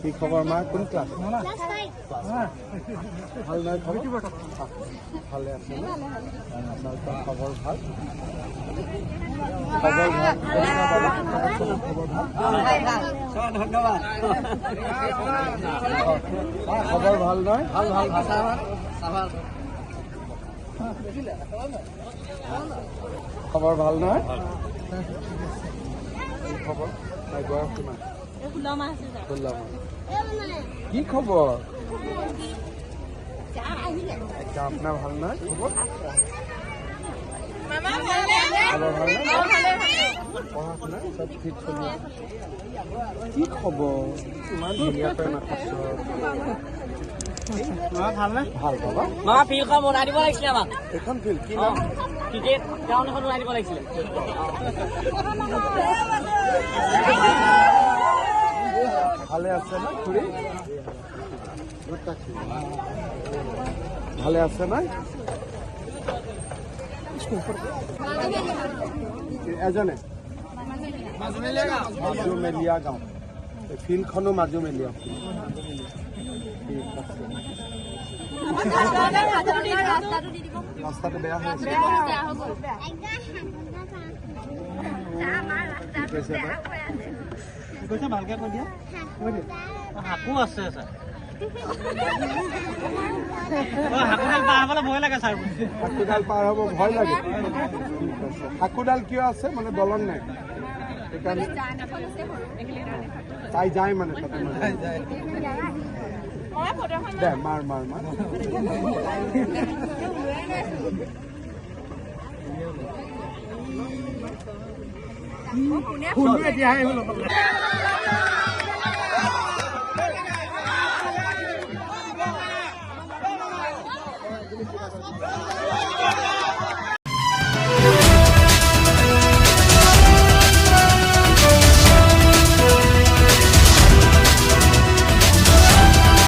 কি খবৰ মা? কোন ক্লাছ? ভাল নাই খবৰ? ভালে আছে ন? আপোনালোকৰ খবৰ ভাল? খবৰ ভাল? খবৰ ভাল? ধন্যবাদ। খবৰ ভাল নহয়? ভাল ভাল ভাল। খবৰ ভাল নহয়? খবৰ বয়স কিমান? 16 মাহ। কি খবৰ? আপোনাৰ ভাল নহয় খবৰ? পঢ়া শুনা চব ঠিক চলি আছে? কি খবৰ? ইমান ধুনীয়াকৈ নাথাকছ? ভাল পাবা? মা ফিল্ডখন বনাই দিব লাগিছিলে আমাক। এইখন ফিল্ড কি নাম? ক্ৰিকেট গ্ৰাউণ্ড এখন বনাই দিব লাগিছিলে। ভালে আছে না খুৰী? ভালে আছে না? এজনে মাজুমেলীয়া গাঁও। ফিল্ডখনো মাজুমেলীয়া। ঠিক আছে। ৰাস্তাটো বেয়া হৈ আছে। ভালকে কৈ দিয়া। হাকো আছে ছাৰ। হাকুডাল পাৰ হবলৈ ভয় লাগে ছাৰ। হাকুডাল পাৰ হ'ব ভয় লাগে? হাকুডাল কিয় আছে? মানে দলং নাই সেইকাৰণে তাই যায় মানে তাতে দে মাৰ মাৰ মাৰ এতিয়াহে